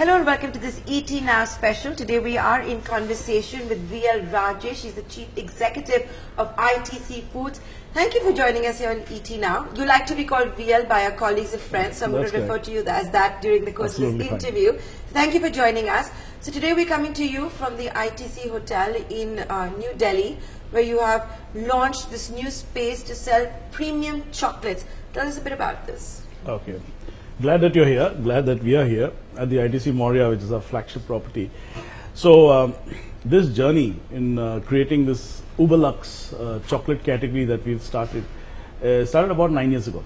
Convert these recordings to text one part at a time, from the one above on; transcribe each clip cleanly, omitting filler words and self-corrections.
Hello and welcome to this ET Now special. Today we are in conversation with VL Rajesh. He's the Chief Executive of ITC Foods. Thank you for joining us here on ET Now. You like to be called VL by our colleagues and friends, so I'm going to refer to you as that during the course of this interview. Thank you for joining us. So today we're coming to you from the ITC Hotel in New Delhi, where you have launched this new space to sell premium chocolates. Tell us a bit about this. Okay. Glad that you're here. Glad that we are here at the ITC Moria, which is our flagship property. So this journey in creating this uber luxe chocolate category that we've started about 9 years ago.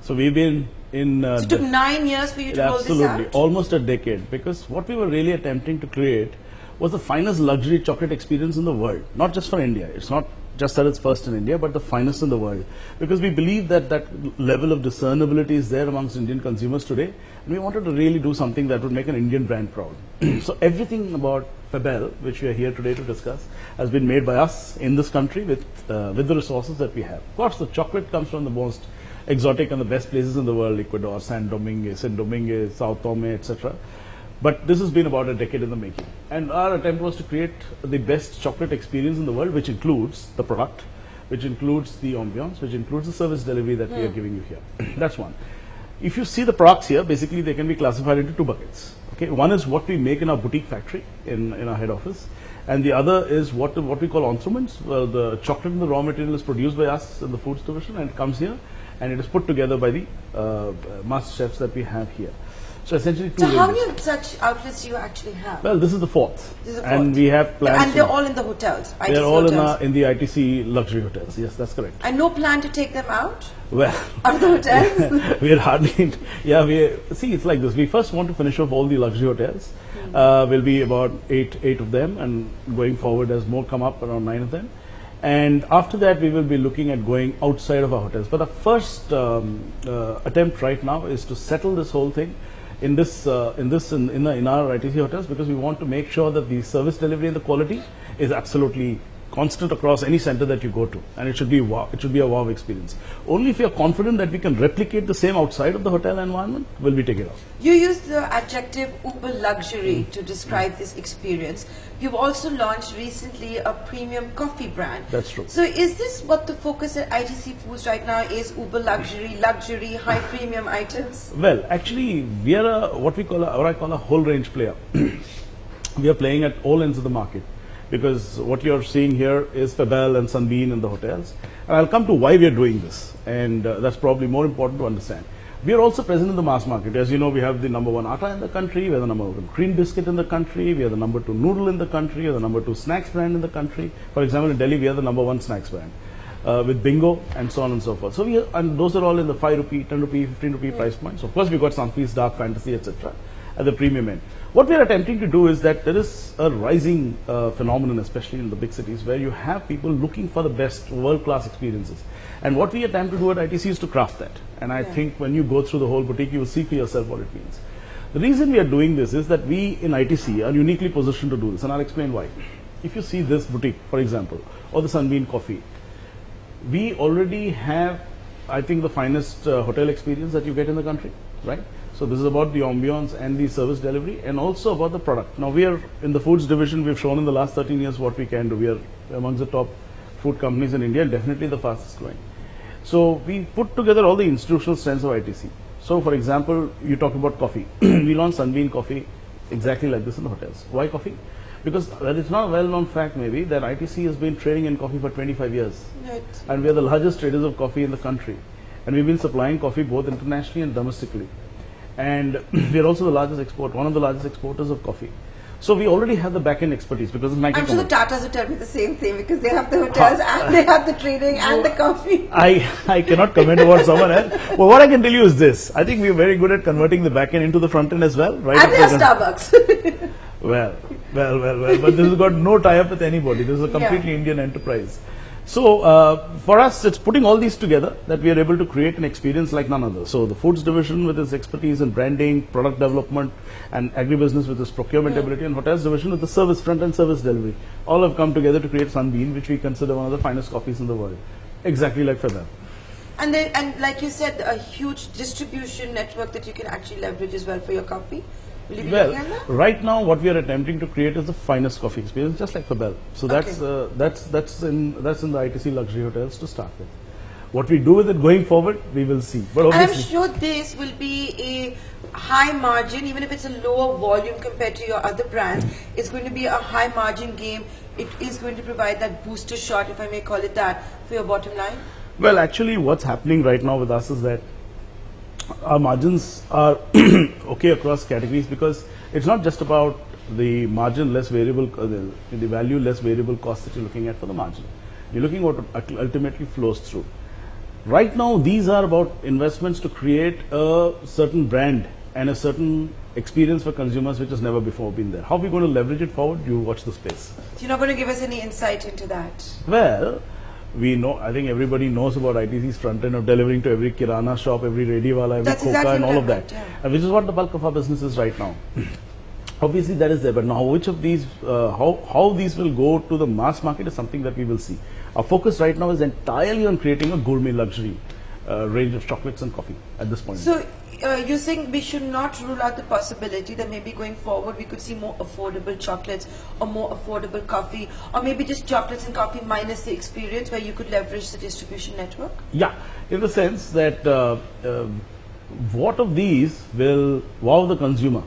So we've been in. So it took 9 years for you to roll this out? Absolutely, almost a decade. Because what we were really attempting to create was the finest luxury chocolate experience in the world, not just for India. It's not just that it's first in India, but the finest in the world. Because we believe that that level of discernibility is there amongst Indian consumers today, and we wanted to really do something that would make an Indian brand proud. So everything about Fabel, which we are here today to discuss, has been made by us in this country with the resources that we have. Of course, the chocolate comes from the most exotic and the best places in the world: Ecuador, San Domingue, Sao Tome, etc. But this has been about a decade in the making. And our attempt was to create the best chocolate experience in the world, which includes the product, which includes the ambience, which includes the service delivery that we are giving you here. That's one. If you see the products here, basically they can be classified into two buckets. Okay, one is what we make in our boutique factory in our head office, and the other is what we call instruments. The chocolate and the raw material is produced by us in the foods division, and it comes here, and it is put together by the master chefs that we have here. So essentially two. So how many such outlets do you actually have? Well, this is the fourth. This is the fourth. And we have plans. And they're all in the hotels. ITC they're all hotels. in the ITC Luxury Hotels. Yes, that's correct. And no plan to take them out? Well, of the hotels? we're hardly. See, it's like this. We first want to finish off all the luxury hotels. Will be about eight of them, and going forward as more come up, around 9 of them. And after that, we will be looking at going outside of our hotels. But our first attempt right now is to settle this whole thing in our ITC hotels, because we want to make sure that the service delivery and the quality is absolutely constant across any center that you go to, and it should be wow. It should be a wow experience. Only if you are confident that we can replicate the same outside of the hotel environment, will we take it off. You use the adjective uber luxury to describe this experience. You've also launched recently a premium coffee brand. That's true. So is this what the focus at ITC Foods right now is? Uber luxury, high premium items? Well, actually, we are what I call a whole range player. We are playing at all ends of the market, because what you're seeing here is Fabel and Sunbeam in the hotels. And I'll come to why we are doing this, and that's probably more important to understand. We are also present in the mass market. As you know, we have the #1 atta in the country, we are the #1 cream biscuit in the country, we are the #2 noodle in the country, we are the #2 snacks brand in the country. For example, in Delhi, we are the #1 snacks brand with bingo and so on and so forth. So and those are all in the 5 rupee, 10 rupee, 15 rupee price points. Of course, we've got Sunbeam, dark fantasy, etc. at the premium end. What we are attempting to do is that there is a rising phenomenon, especially in the big cities, where you have people looking for the best world-class experiences. And what we attempt to do at ITC is to craft that. And I think when you go through the whole boutique, you will see for yourself what it means. The reason we are doing this is that we in ITC are uniquely positioned to do this, and I'll explain why. If you see this boutique, for example, or the Sunbeam coffee, we already have, I think, the finest hotel experience that you get in the country, right? So this is about the ambience and the service delivery, and also about the product. Now we are in the foods division. We've shown in the last 13 years what we can do. We are amongst the top food companies in India, and definitely the fastest growing. So we put together all the institutional strengths of ITC. So for example, you talk about coffee. We launched Sunbeam coffee exactly like this in the hotels. Why coffee? Because it's not a well-known fact maybe that ITC has been trading in coffee for 25 years. Right. And we are the largest traders of coffee in the country. And we've been supplying coffee both internationally and domestically. And we are also the largest one of the largest exporters of coffee. So we already have the back-end expertise, because it's I'm sure the Tatas will tell me the same thing, because they have the hotels and they have the trading and the coffee. I cannot comment about someone else. Well, what I can tell you is this. I think we are very good at converting the back-end into the front-end as well. Right? And they have Starbucks. Well. But this has got no tie-up with anybody. This is a completely Indian enterprise. So for us, it's putting all these together that we are able to create an experience like none other. So the foods division with its expertise in branding, product development, and agribusiness with its procurement ability, and hotels division with the service, front-end service delivery, all have come together to create Sunbeam, which we consider one of the finest coffees in the world. Exactly like Fabel. And like you said, a huge distribution network that you can actually leverage as well for your coffee. Will you be Well, looking at that? right now what we are attempting to create is the finest coffee experience, just like Fabel. So that's in the ITC Luxury Hotels to start with. What we do with it going forward, we will see. But And I'm obviously, sure this will be a high margin, even if it's a lower volume compared to your other brands, it's going to be a high margin game. It is going to provide that booster shot, if I may call it that, for your bottom line. well, actually, what's happening right now with us is that our margins are okay across categories, because it's not just about the margin less variable, the value less variable cost that you're looking at for the margin. You're looking what ultimately flows through. Right now, these are about investments to create a certain brand and a certain experience for consumers which has never before been there. How are we going to leverage it forward? You watch the space. So you're not going to give us any insight into that. Well, we know, I think everybody knows about ITC's front end of delivering to every kirana shop, every rediwala, every That's coca exactly and what all I of that. meant, yeah. And which is what the bulk of our business is right now. Obviously that is there, but now which of these, how these will go to the mass market is something that we will see. Our focus right now is entirely on creating a gourmet luxury range of chocolates and coffee at this point. So you're saying we should not rule out the possibility that maybe going forward we could see more affordable chocolates or more affordable coffee, or maybe just chocolates and coffee minus the experience, where you could leverage the distribution network? Yeah, in the sense that what of these will wow the consumer,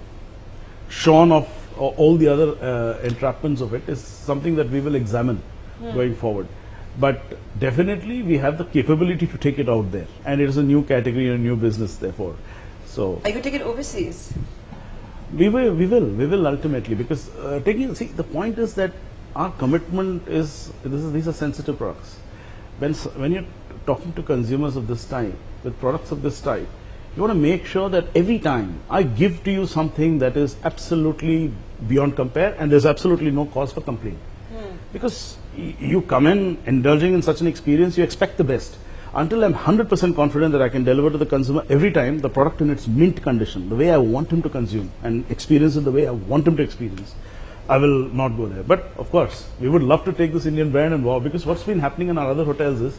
shorn of all the other entrapments of it, is something that we will examine going forward. But definitely we have the capability to take it out there, and it is a new category and a new business therefore. So Are you going to take it overseas? we will ultimately, because the point is that our commitment is, these are sensitive products. When you're talking to consumers of this type, with products of this type, you want to make sure that every time I give to you something that is absolutely beyond compare, and there's absolutely no cause for complaint. Because you come in indulging in such an experience, you expect the best. Until I'm 100% confident that I can deliver to the consumer every time the product in its mint condition, the way I want him to consume and experience it the way I want him to experience, I will not go there. But of course, we would love to take this Indian brand and wow, because what's been happening in our other hotels is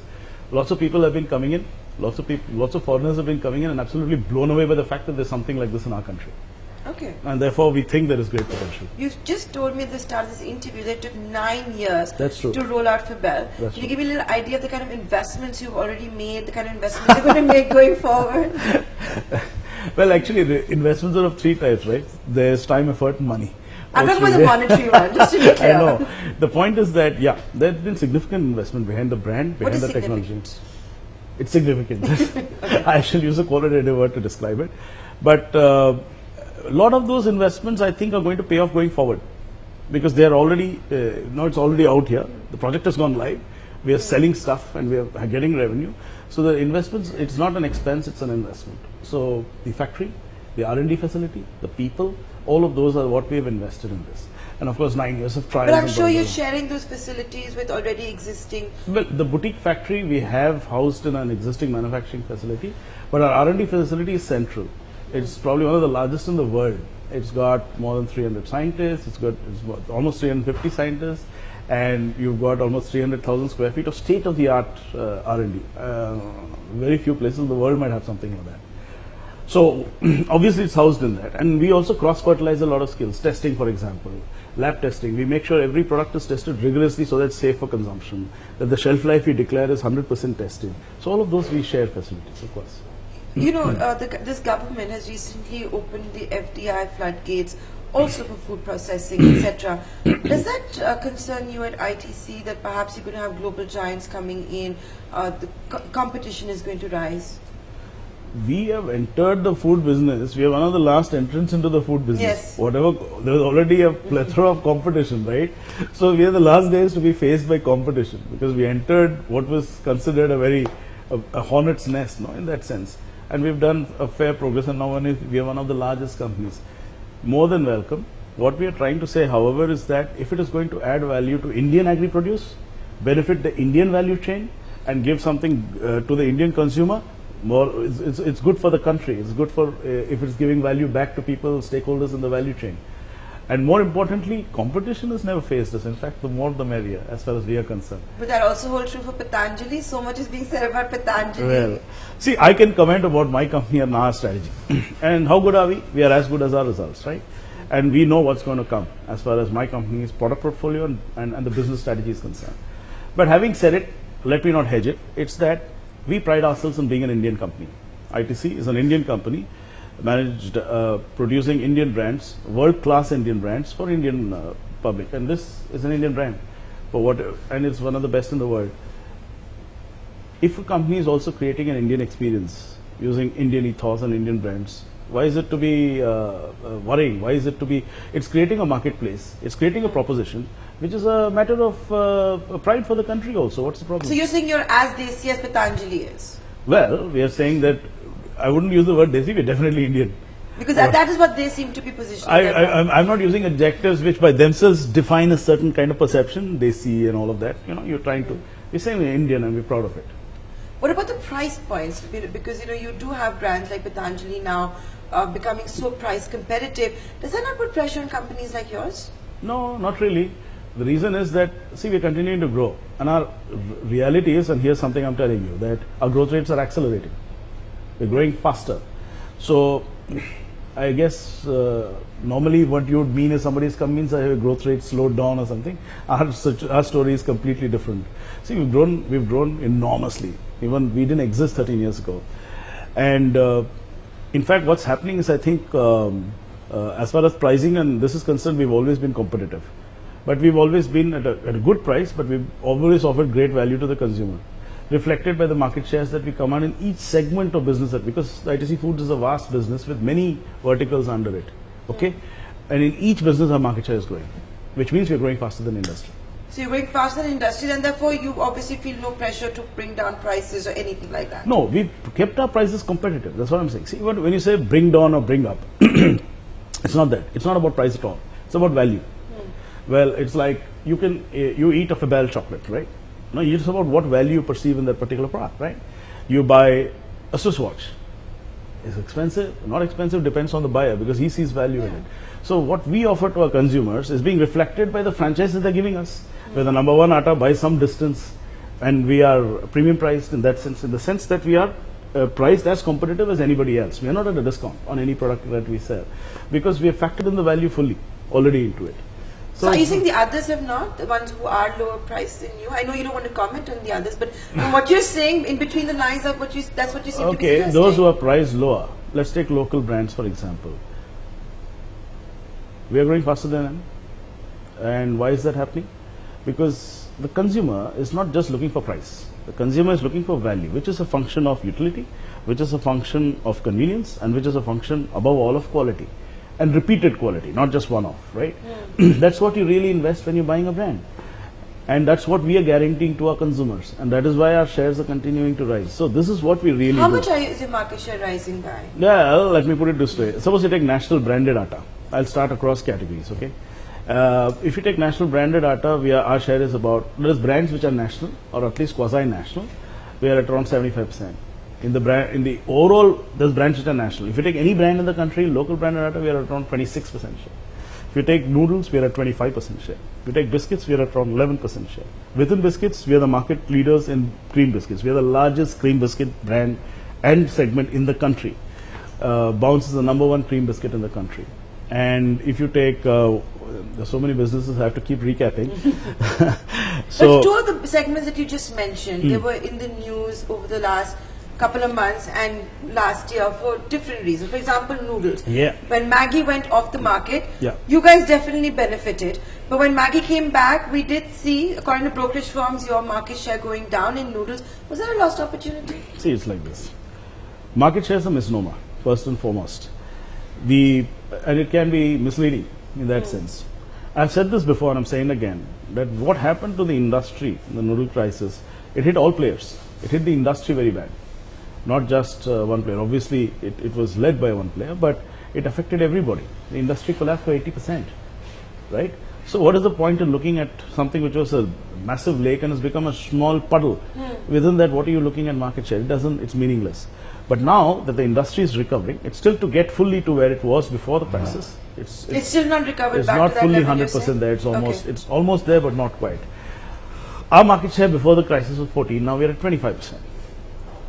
lots of people have been coming in, lots of foreigners have been coming in and absolutely blown away by the fact that there's something like this in our country. Okay. And therefore, we think there is great potential. You just told me at the start of this interview that it took 9 years That's true. to roll out Fabel. That's Can you true. give me a little idea of the kind of investments you've already made, the kind of investments you're going to make going forward? Well, actually, the investments are of three types, right? There's time, effort, and money. I'm All talking about three. the monetary one, just to be clear. I know. The point is that, yeah, there's been significant investment behind the brand, What behind is the technology. significant? It's significant. I shall use a qualitative word to describe it. But a lot of those investments, I think, are going to pay off going forward, because they are already, now it's already out here. The project has gone live. We are selling stuff and we are getting revenue. So the investments, it's not an expense, it's an investment. So the factory, the R&D facility, the people, all of those are what we have invested in this. And of course, 9 years of trials. But I'm and sure you're blah, sharing those facilities with already existing. well, the boutique factory we have housed in an existing manufacturing facility, but our R&D facility is central. It's probably one of the largest in the world. It's got more than 300 scientists, it's got almost 350 scientists, and you've got almost 300,000 square feet of state-of-the-art R&D. Very few places in the world might have something like that. So obviously it's housed in that. And we also cross-fertilize a lot of skills. Testing, for example, lab testing. We make sure every product is tested rigorously so that it's safe for consumption, that the shelf life we declare is 100% tested. So all of those we share facilities, of course. You know, this government has recently opened the FDI floodgates also for food processing, etc. Does that concern you at ITC, that perhaps you're going to have global giants coming in, the competition is going to rise? We have entered the food business. We are one of the last entrants into the food business. Yes. Whatever, there was already a plethora of competition, right? So we are the last guys to be faced by competition, because we entered what was considered a hornet's nest, no, in that sense. And we've done a fair progress, and now we are one of the largest companies. More than welcome. What we are trying to say, however, is that if it is going to add value to Indian agri-produce, benefit the Indian value chain, and give something to the Indian consumer, it's good for the country. It's good for if it's giving value back to people, stakeholders in the value chain. And more importantly, competition has never faced us. In fact, the more the merrier, as far as we are concerned. But that also holds true for Patanjali. So much is being said about Patanjali. Well, see, I can comment about my company and our strategy. And how good are we? We are as good as our results, right? And we know what's going to come as far as my company's product portfolio and the business strategy is concerned. But having said it, let me not hedge it. It's that we pride ourselves on being an Indian company. ITC is an Indian company, managed producing Indian brands, world-class Indian brands for Indian public. And this is an Indian brand, and it's one of the best in the world. If a company is also creating an Indian experience using Indian ethos and Indian brands, why is it to be worrying? Why is it to be? It's creating a marketplace. It's creating a proposition, which is a matter of pride for the country also. What's the problem? So you're saying you're as desi as Patanjali is? Well, we are saying that I wouldn't use the word desi. We're definitely Indian. Because that is what they seem to be positioning. I'm not using adjectives which by themselves define a certain kind of perception, desi and all of that. You know, you're trying to. We're saying we're Indian and we're proud of it. What about the price points? Because you do have brands like Patanjali now becoming so price competitive. Does that not put pressure on companies like yours? No, not really. The reason is that, see, we're continuing to grow. And our reality is, and here's something I'm telling you, that our growth rates are accelerating. We're growing faster. So, I guess normally what you would mean is somebody's come means our growth rate slowed down or something. Our story is completely different. See, we've grown enormously. Even we didn't exist 13 years ago. And in fact, what's happening is, I think, as far as pricing and this is concerned, we've always been competitive. But we've always been at a good price, but we've always offered great value to the consumer, reflected by the market shares that we command in each segment of business, because ITC Foods is a vast business with many verticals under it, okay? And in each business our market share is growing, which means we're growing faster than industry. So you're growing faster than industry, and therefore you obviously feel no pressure to bring down prices or anything like that. No, we've kept our prices competitive, that's what I'm saying. See, when you say bring down or bring up, it's not that. It's not about price at all. It's about value. Well, it's like you eat a FBL chocolate, right? No, it's about what value you perceive in that particular product, right? You buy a Swiss watch. Is expensive? Not expensive, depends on the buyer, because he sees value in it. So what we offer to our consumers is being reflected by the franchises they're giving us. We're the number one atta by some distance, and we are premium priced in that sense, in the sense that we are priced as competitive as anybody else. We are not at a discount on any product that we sell, because we have factored in the value fully already into it. So are you saying the others have not, the ones who are lower priced than you? I know you don't want to comment on the others, but from what you're saying, in between the lines of that's what you seem to be suggesting. Okay, those who are priced lower. Let's take local brands, for example. We are growing faster than them. And why is that happening? Because the consumer is not just looking for price. The consumer is looking for value, which is a function of utility, which is a function of convenience, and which is a function, above all, of quality. And repeated quality, not just one-off, right? That's what you really invest when you're buying a brand. And that's what we are guaranteeing to our consumers. And that is why our shares are continuing to rise. So this is what we really do. How much is your market share rising by? Yeah, let me put it this way. Suppose you take national branded atta. I'll start across categories, okay? If you take national branded atta, our share is about, there's brands which are national, or at least quasi-national. We are at around 75%. In the overall, there's brands which are national. If you take any brand in the country, local branded atta, we are at around 26% share. If you take noodles, we are at 25% share. If you take biscuits, we are at around 11% share. Within biscuits, we are the market leaders in cream biscuits. We are the largest cream biscuit brand and segment in the country. Bounce is the number one cream biscuit in the country. And if you take, there's so many businesses, I have to keep recapping. So, but two of the segments that you just mentioned, they were in the news over the last couple of months and last year for different reasons. For example, noodles. Yeah. When Maggi went off the market, you guys definitely benefited. But when Maggi came back, we did see, according to brokerage firms, your market share going down in noodles. Was that a lost opportunity? See, it's like this. Market share is a misnomer, first and foremost. And it can be misleading in that sense. I've said this before and I'm saying again, that what happened to the industry in the noodle crisis, it hit all players. It hit the industry very bad. Not just one player. Obviously, it was led by one player, but it affected everybody. The industry collapsed by 80%, right? So what is the point in looking at something which was a massive lake and has become a small puddle? Within that, what are you looking at market share? It's meaningless. But now that the industry is recovering, it's still to get fully to where it was before the crisis. It's still not recovered It's back not to that fully level, 100% there. Okay. It's almost there, but not quite. Our market share before the crisis was 14. Now we're at 25%.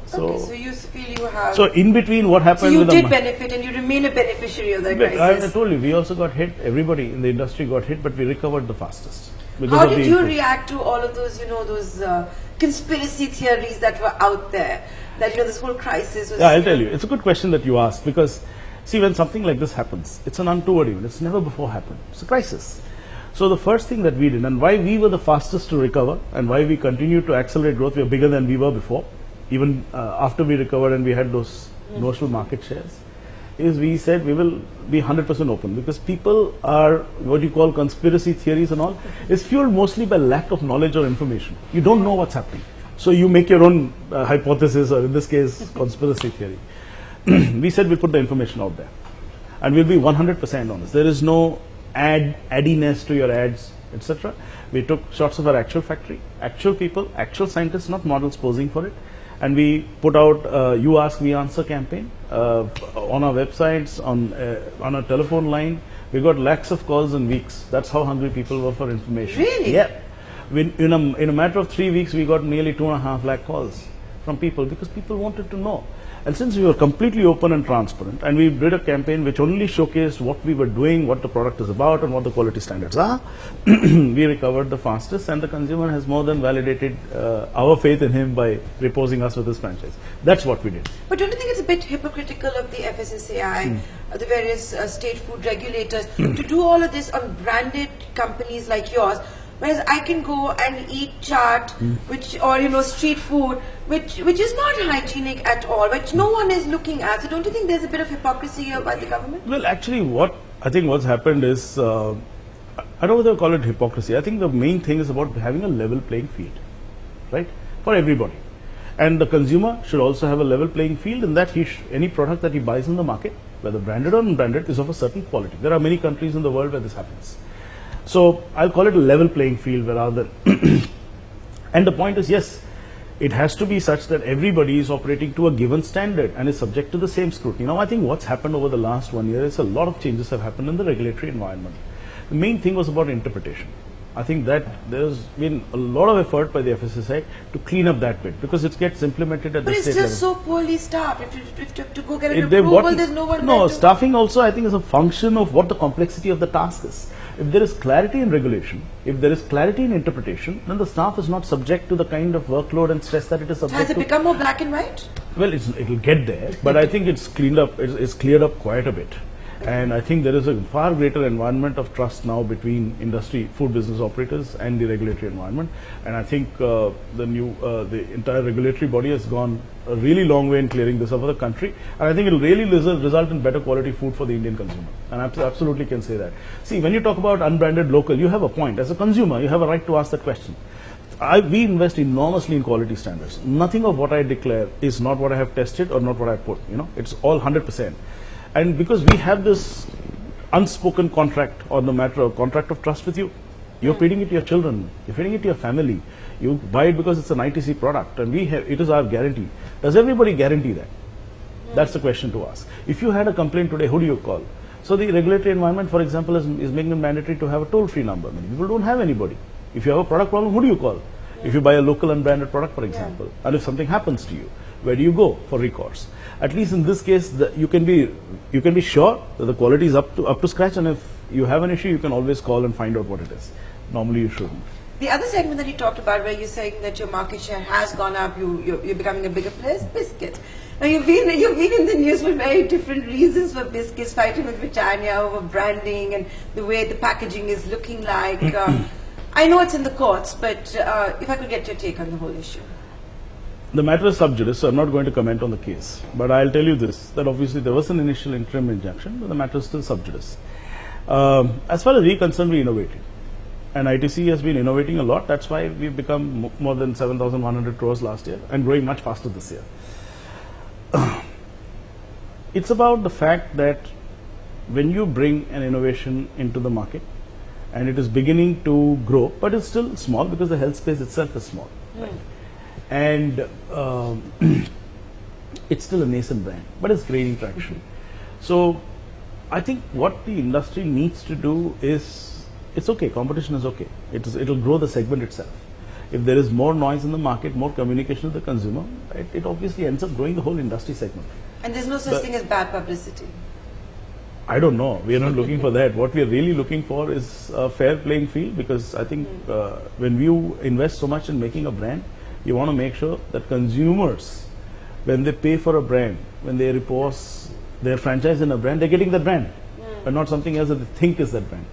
So you feel you have... So in between, what happened? So you with did the benefit and you remain a beneficiary of that But crisis. I told you, we also got hit. Everybody in the industry got hit, but we recovered the fastest. because How of did the you input. react to all of those, those conspiracy theories that were out there? That, this whole crisis was... Yeah, I'll tell you. It's a good question that you asked because, see, when something like this happens, it's an untoward event. It's never before happened. It's a crisis. So the first thing that we did, and why we were the fastest to recover, and why we continued to accelerate growth, we are bigger than we were before, even after we recovered and we had those notional market shares, is we said we will be 100% open because people are, what you call conspiracy theories and all, is fueled mostly by lack of knowledge or information. You don't know what's happening. So you make your own hypothesis, or in this case, conspiracy theory. We said we put the information out there. And we'll be 100% honest. There is no addiness to your ads, etc. We took shots of our actual factory, actual people, actual scientists, not models posing for it. And we put out You Ask, We Answer campaign on our websites, on our telephone line. We got lakhs of calls in weeks. That's how hungry people were for information. Really? Yeah. In a matter of 3 weeks, we got nearly 2.5 lakh calls from people because people wanted to know. And since we were completely open and transparent, and we did a campaign which only showcased what we were doing, what the product is about, and what the quality standards are, we recovered the fastest, and the consumer has more than validated our faith in him by reposing us with his franchise. That's what we did. But don't you think it's a bit hypocritical of the FSSAI, the various state food regulators, to do all of this on branded companies like yours? Whereas I can go and eat chaat, or street food, which is not hygienic at all, which no one is looking at. So don't you think there's a bit of hypocrisy here by the government? Well, actually, what's happened is, I don't know whether to call it hypocrisy. I think the main thing is about having a level playing field, right, for everybody. And the consumer should also have a level playing field in that any product that he buys in the market, whether branded or unbranded, is of a certain quality. There are many countries in the world where this happens. So I'll call it a level playing field rather than and the point is, yes, it has to be such that everybody is operating to a given standard and is subject to the same scrutiny. Now, I think what's happened over the last 1 year is a lot of changes have happened in the regulatory environment. The main thing was about interpretation. I think that there's been a lot of effort by the FSSA to clean up that bit because it gets implemented at the state level. But it's just so poorly staffed. If you have to go get an approval, there's no one No, there staffing also I think is a function of what the complexity of the task is. If there is clarity in regulation, if there is clarity in interpretation, then the staff is not subject to the kind of workload and stress that it is subject to. Has it become more black and white? Well, it'll get there, but I think it's cleaned up. It's cleared up quite a bit. And I think there is a far greater environment of trust now between industry, food business operators and the regulatory environment. And I think the entire regulatory body has gone a really long way in clearing this up for the country. And I think it will really result in better quality food for the Indian consumer. And I absolutely can say that. See, when you talk about unbranded local, you have a point. As a consumer, you have a right to ask that question. We invest enormously in quality standards. Nothing of what I declare is not what I have tested or not what I put. It's all 100%. And because we have this unspoken contract on the matter of contract of trust with you, you're feeding it to your children, you're feeding it to your family, you buy it because it's an ITC product and it is our guarantee. Does everybody guarantee that? That's the question to ask. If you had a complaint today, who do you call? So the regulatory environment, for example, is making it mandatory to have a toll-free number. Many people don't have anybody. If you have a product problem, who do you call? If you buy a local unbranded product, for example, and if something happens to you, where do you go for recourse? At least in this case, you can be sure that the quality is up to scratch, and if you have an issue, you can always call and find out what it is. Normally, you shouldn't. The other segment that you talked about, where you're saying that your market share has gone up, you're becoming a bigger player, is biscuits. Now you've been in the news for very different reasons for biscuits, fighting with Britannia over branding and the way the packaging is looking like. I know it's in the courts, but if I could get your take on the whole issue. The matter is sub judice, so I'm not going to comment on the case. But I'll tell you this, that obviously there was an initial interim injunction, but the matter is still sub judice. As far as we're concerned, we innovated. And ITC has been innovating a lot. That's why we've become more than 7,100 crores last year and growing much faster this year. It's about the fact that when you bring an innovation into the market and it is beginning to grow, but it's still small because the health space itself is small. Right? And It's still a nascent brand, but it's gaining traction. So I think what the industry needs to do is, it's okay, competition is okay. It'll grow the segment itself. If there is more noise in the market, more communication with the consumer, right, it obviously ends up growing the whole industry segment. And there's no such thing as bad publicity. I don't know. We are not looking for that. What we are really looking for is a fair playing field, because I think when you invest so much in making a brand, you want to make sure that consumers, when they pay for a brand, when they repose their franchise in a brand, they're getting that brand, and not something else that they think is that brand.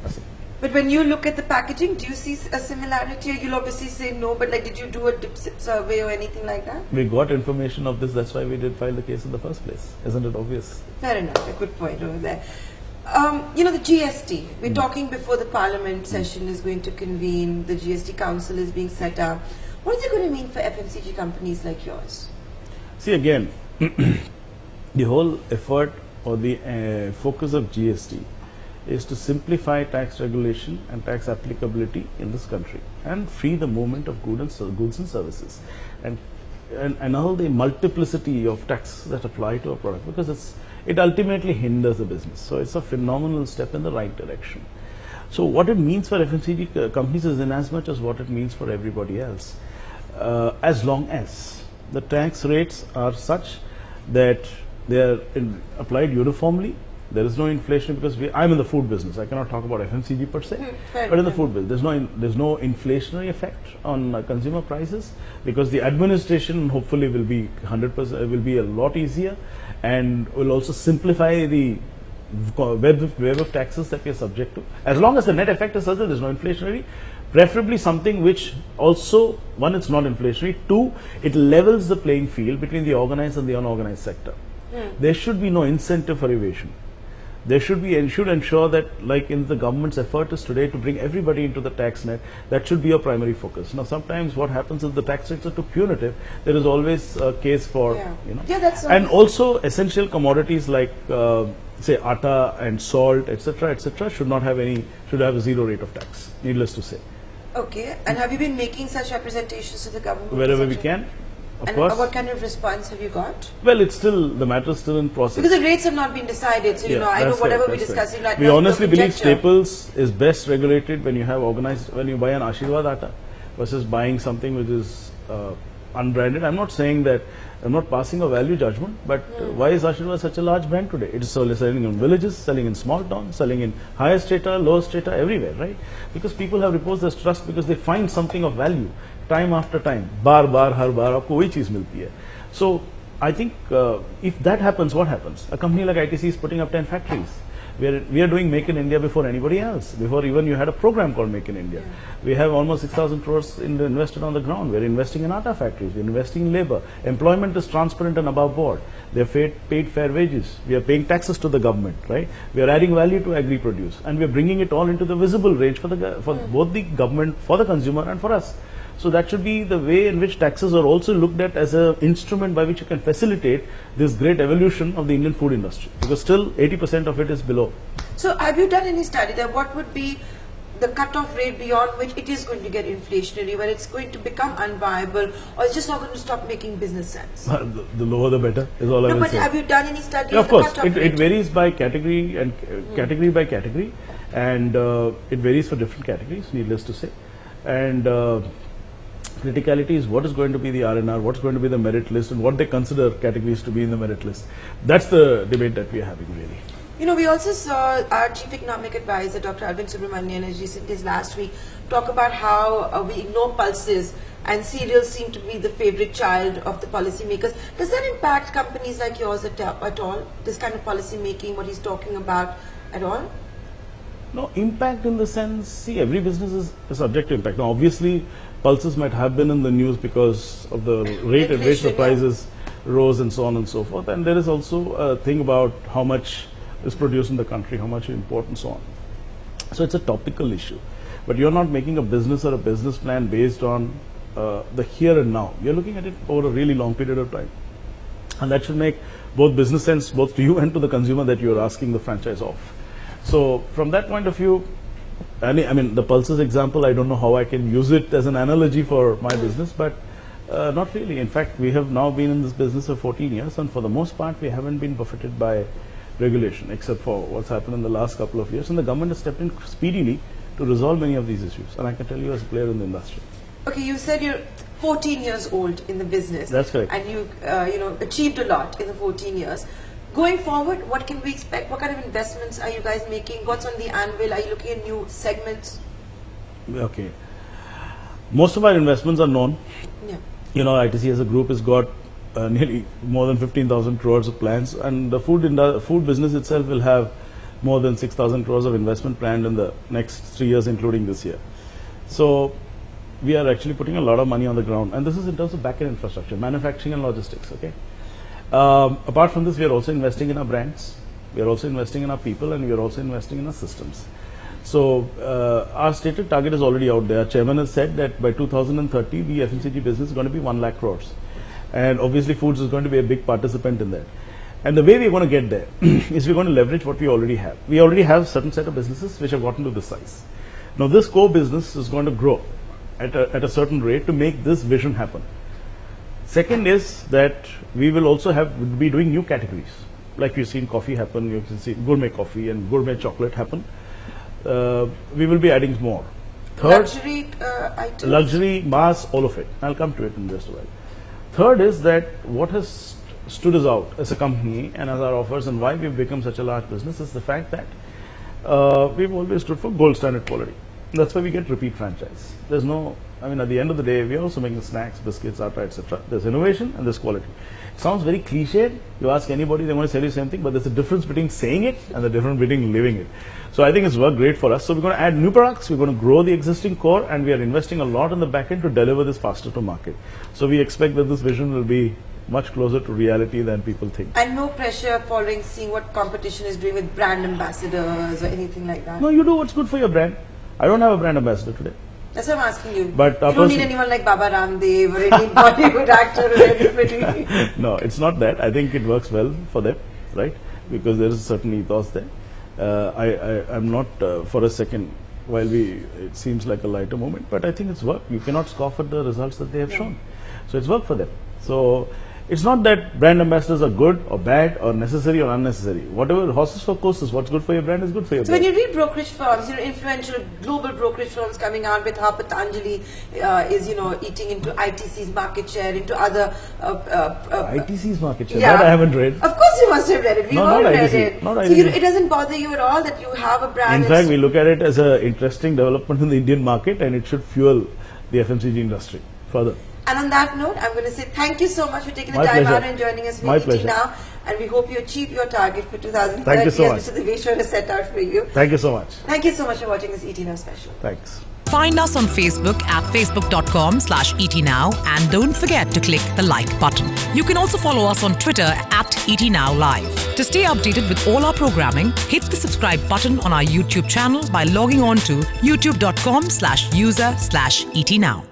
That's it. But when you look at the packaging, do you see a similarity? You'll obviously say no, but like, did you do a dip sip survey or anything like that? We got information of this, that's why we did file the case in the first place. Isn't it obvious? Fair enough, a good point over there. You know, the GST, we're talking before the parliament session is going to convene, the GST council is being set up. What is it going to mean for FMCG companies like yours? See, again, the whole effort or the focus of GST is to simplify tax regulation and tax applicability in this country and free the movement of goods and services, and all the multiplicity of taxes that apply to a product, because it ultimately hinders the business. So it's a phenomenal step in the right direction. So what it means for FMCG companies is in as much as what it means for everybody else, as long as the tax rates are such that they are applied uniformly. There is no inflation, because I'm in the food business. I cannot talk about FMCG per se, but in the food business, there's no inflationary effect on consumer prices, because the administration hopefully will be 100%, will be a lot easier, and will also simplify the web of taxes that we are subject to. As long as the net effect is such that there's no inflationary, preferably something which also, one, it's not inflationary, two, it levels the playing field between the organized and the unorganized sector. There should be no incentive for evasion. There should be, and should ensure that, like in the government's effort is today to bring everybody into the tax net, that should be a primary focus. Now, sometimes what happens is the tax rates are too punitive. There is always a case for, that's and also essential commodities like, say, atta and salt, etc., should have a zero rate of tax, needless to say. Okay, and have you been making such representations to the government? Wherever we can. Of course. What kind of response have you got? Well, the matter is still in process. Because the rates have not been decided, so I know whatever we're discussing right now. We honestly believe staples is best regulated when you have organized, when you buy an Ashirwad atta versus buying something which is unbranded. I'm not saying that, I'm not passing a value judgment, but why is Ashirwad such a large brand today? It is selling in villages, selling in small towns, selling in higher strata, lower strata, everywhere, right? Because people have reposed their trust because they find something of value. Time after time, har bar, aapko wahi cheez milti hai. So I think if that happens, what happens? A company like ITC is putting up 10 factories. We are doing Make in India before anybody else. Before even you had a program called Make in India. We have almost 6,000 crores invested on the ground. We are investing in atta factories. We are investing in labor. Employment is transparent and above board. They are paid fair wages. We are paying taxes to the government, right? We are adding value to agri-produce, and we are bringing it all into the visible range for both the government, for the consumer, and for us. So that should be the way in which taxes are also looked at as an instrument by which you can facilitate this great evolution of the Indian food industry, because still 80% of it is below. So have you done any study that what would be the cut-off rate beyond which it is going to get inflationary, where it's going to become unviable, or it's just not going to stop making business sense? The lower the better is all I will say. But have you done any study? Yeah, of course, it varies by category and category by category, and it varies for different categories, needless to say. And criticality is what is going to be the R&R, what's going to be the merit list, and what they consider categories to be in the merit list. That's the debate that we are having, really. You know, we also saw our Chief Economic Advisor, Dr. Arvind Subramanian, as recently as last week, talk about how we ignore pulses and cereals seem to be the favorite child of the policymakers. Does that impact companies like yours at all? This kind of policy making, what he's talking about at all? No, impact in the sense, see, every business is subject to impact. Now, obviously, pulses might have been in the news because of the rate at which the prices rose and so on and so forth. And there is also a thing about how much is produced in the country, how much you import and so on. So it's a topical issue. But you're not making a business or a business plan based on the here and now. You're looking at it over a really long period of time. And that should make both business sense, both to you and to the consumer that you're asking the franchise of. So from that point of view, I mean, the pulses example, I don't know how I can use it as an analogy for my business, but Not really. In fact, we have now been in this business for 14 years, and for the most part, we haven't been buffeted by regulation, except for what's happened in the last couple of years. And the government has stepped in speedily to resolve many of these issues. And I can tell you, as a player in the industry. Okay, you said you're 14 years old in the business. That's correct. And you, achieved a lot in the 14 years. Going forward, what can we expect? What kind of investments are you guys making? What's on the anvil? Are you looking at new segments? Okay. Most of our investments are known. Yeah. ITC as a group has got nearly more than 15,000 crores of plans, and the food business itself will have more than 6,000 crores of investment planned in the next 3 years, including this year. So we are actually putting a lot of money on the ground, and this is in terms of backend infrastructure, manufacturing and logistics. Okay. Apart from this, we are also investing in our brands, we are also investing in our people, and we are also investing in our systems. So our stated target is already out there. Our chairman has said that by 2030, the FMCG business is going to be 1 lakh crores. And obviously foods is going to be a big participant in that. And the way we're going to get there is we're going to leverage what we already have. We already have a certain set of businesses which have gotten to this size. Now this core business is going to grow at a certain rate to make this vision happen. Second is that we will also be doing new categories. Like we've seen coffee happen, you can see gourmet coffee and gourmet chocolate happen. We will be adding more. Third, luxury items? Luxury, mass, all of it. I'll come to it in just a while. Third is that what has stood us out as a company and as our offers and why we've become such a large business is the fact that we've always stood for gold standard quality. That's why we get repeat franchise. There's no, at the end of the day, we're also making snacks, biscuits, atta, etc. There's innovation and there's quality. It sounds very cliched. You ask anybody, they want to tell you the same thing, but there's a difference between saying it and the difference between living it. So I think it's worked great for us. So we're going to add new products, we're going to grow the existing core, and we are investing a lot in the back end to deliver this faster to market. So we expect that this vision will be much closer to reality than people think. And no pressure following, seeing what competition is doing with brand ambassadors or anything like that? No, you do what's good for your brand. I don't have a brand ambassador today. That's what I'm asking you. But you don't need anyone like Baba Ramdev or any Bollywood actor or anybody. No, it's not that. I think it works well for them, right? Because there is a certain ethos there. I'm not for a second, while it seems like a lighter moment, but I think it's worked. You cannot scoff at the results that they have shown. So it's worked for them. So it's not that brand ambassadors are good or bad or necessary or unnecessary. Whatever, horses for courses, what's good for your brand is good for your brand. So when you read brokerage firms, influential global brokerage firms coming out with how Patanjali is, eating into ITC's market share, into other... ITC's market share? Yeah. That I haven't read. Of course you must have read it. We've all read ITC. it. Not so ITC. it doesn't bother you at all that you have a brand. In fact, we look at it as an interesting development in the Indian market, and it should fuel the FMCG industry further. And on that note, I'm going to say thank you so much for taking the My time pleasure. out and joining us for My ET pleasure. Now. And we hope you achieve your target for 2030, Thank you so much. which is the vision is set out for you. Thank you so much. Thank you so much for watching this ET Now special. Thanks. Find us on Facebook at facebook.com/ETNow and don't forget to click the like button. You can also follow us on Twitter at ET Now Live. To stay updated with all our programming, hit the subscribe button on our YouTube channel by logging on to youtube.com/user/ETNow.